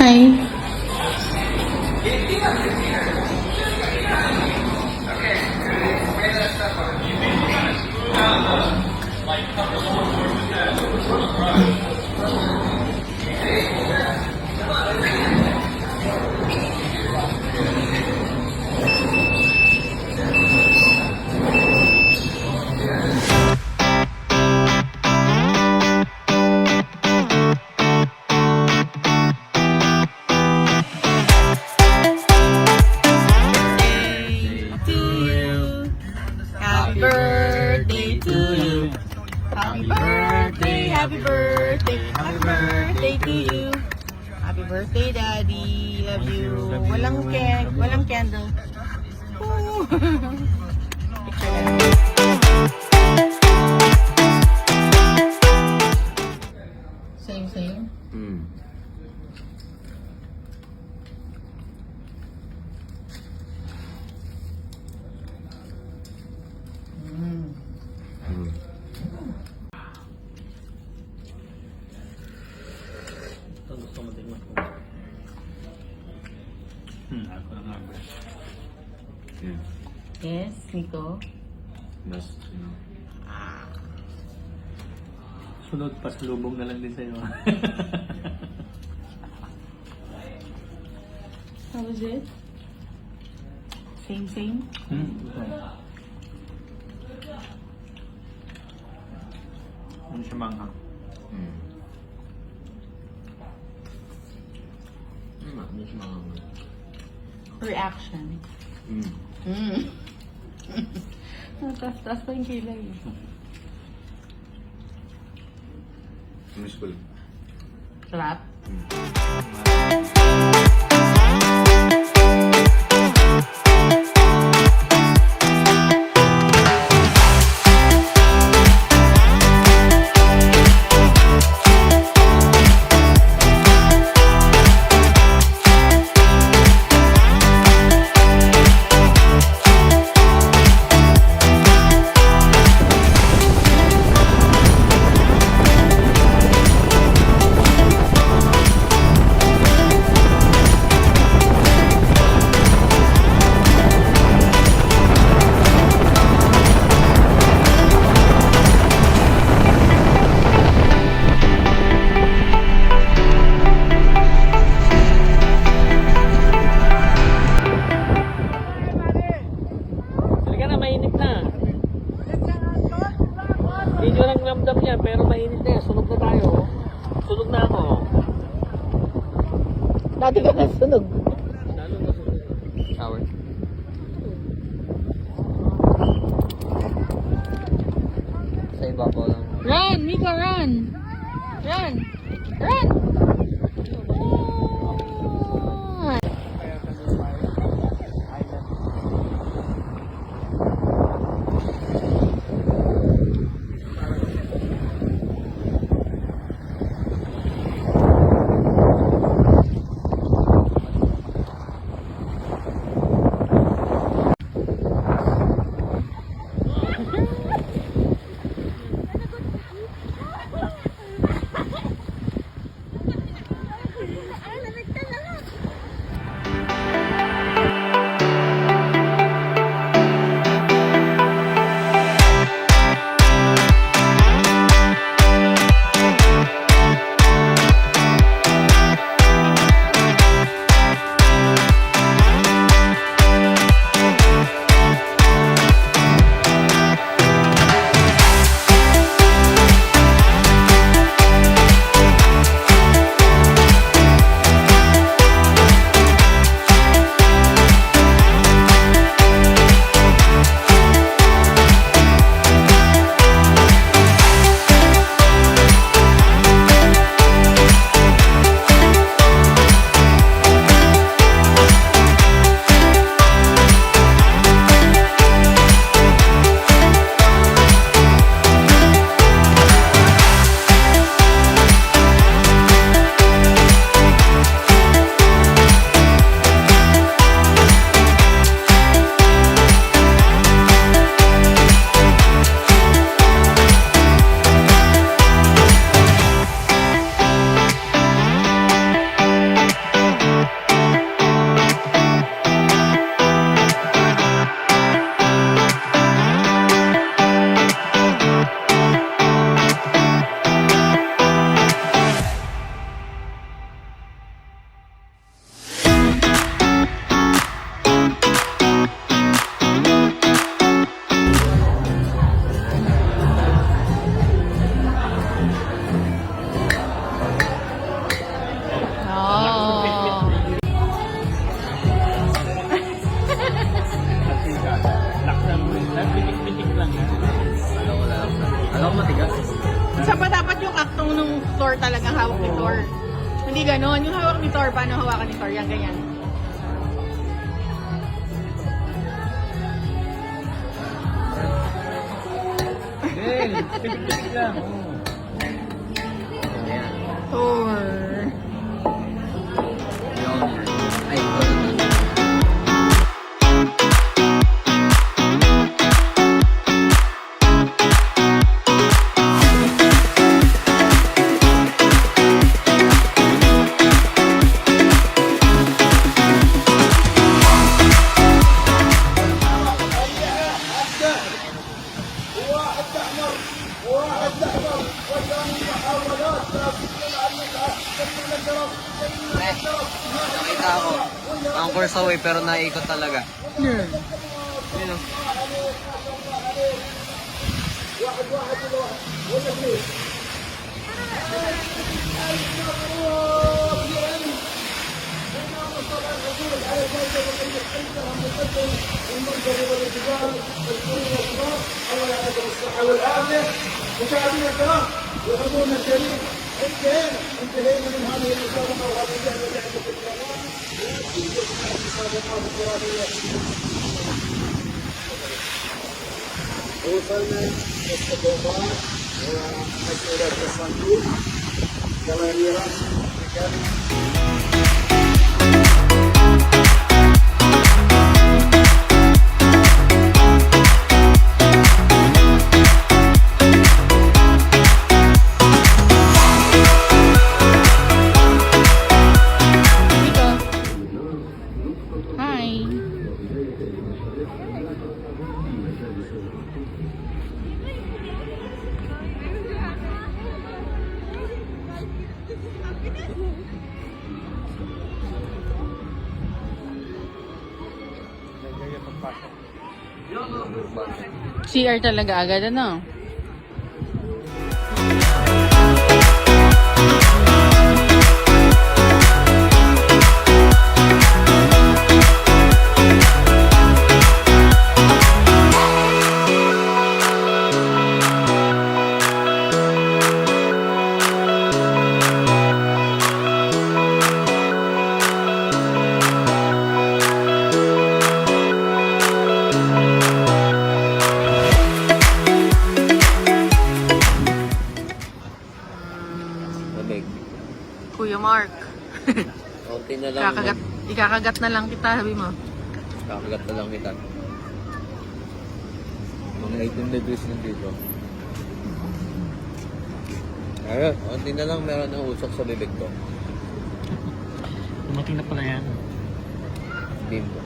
Hi. Happy birthday to you. Happy birthday, happy birthday, happy birthday to you. Happy birthday, Daddy. Love you. Walang cake, walang candle. Ooh. Picture na. Same. Gusto mo din mo. Ako lang nga. Yes, Nico. Last, Sunod, pasalubong na lang din sa'yo. How was it? Same? Ano siya manghang? Ano siya mga... Reaction. Taas pa yung kilay. Miss ko. Sarap. Talaga na, mainit na. Hindi nyo lang ramdam niya, pero mainit na. Sunog na tayo. Sunog na ako. Dati ka na sunog. Lalo na sunog. Shower. Sa ibabaw lang. Run, Miko, run! Run! Run! saktong nung Thor talagang hawak ni Thor. Hindi ganon. Yung hawak ni Thor, paano hawakan ni Thor? Yan, ganyan. Pitik-pitik lang. Thor. Ay, ito. Nakita ako. Ang course away pero naikot talaga. Yeah. Yun o. مشاهدينا الكرام وحضورنا الكريم انتهينا من هذه المسابقه وهذه اللعبه لعبه الكرام المسابقات الكراميه وصلنا للصدوقات واسئله الصندوق كواليرات Hi. CR talaga agad, ano? Lamig. Kuya Mark. Konti na lang. Ikakagat na lang kita, sabi mo. Kakagat na lang kita. Mga 18 degrees na dito. Ayun, konti na lang meron ng usok sa bibig ko. Dumating na pala yan. Bimbo.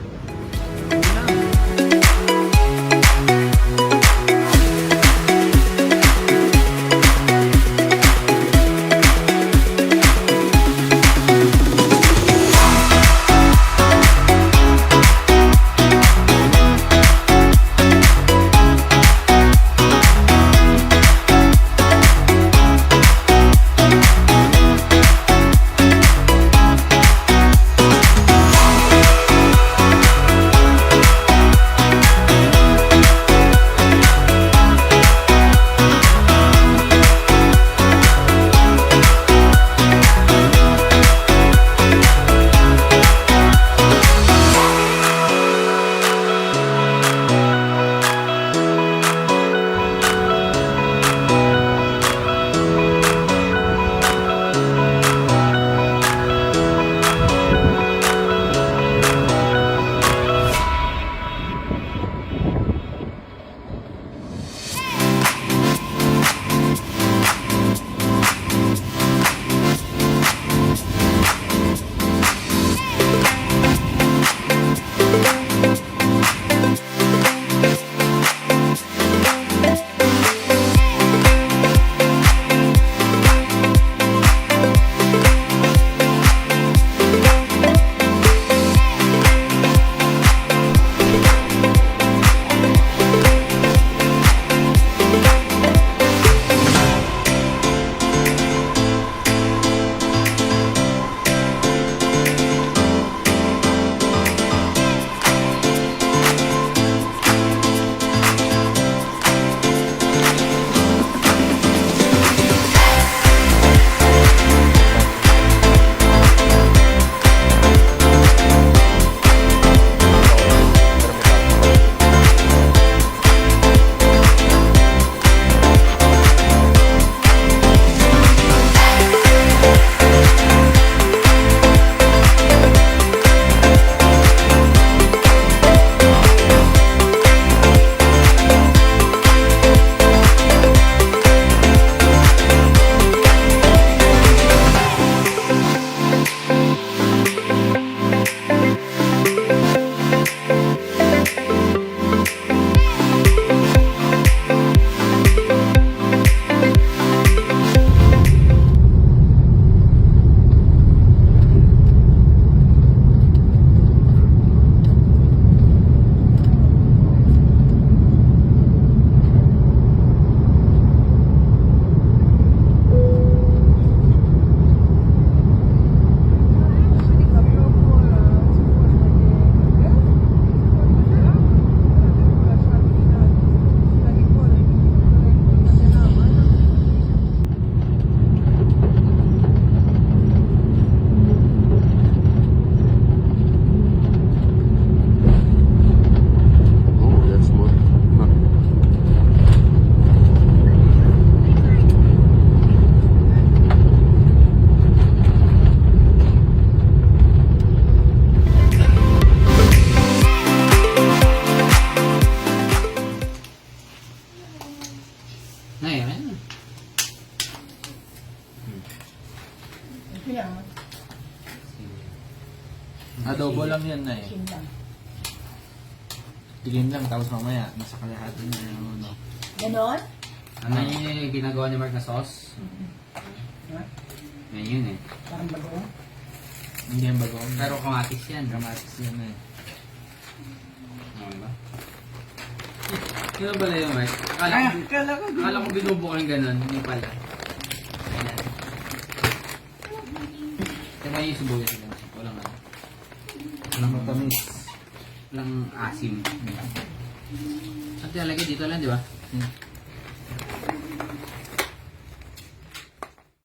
Adobo lang yan na eh. Chin lang. Tigin lang, tapos mamaya, nasa kalahati na yung ano. Ganon? Ano yung ginagawa ni Mark na sauce? Yan yun eh. Parang bagong. Hindi yan bagong. Pero kamatis yan. Dramatis yan na eh. Ano ba? Yun pala yung Mark. Akala ko binubukan ganun. Hindi pala. Ayan. Diba yung sibuyas lang? Walang ano. Walang matamis. Walang asim. At nalagay dito lang, di ba? Hmm.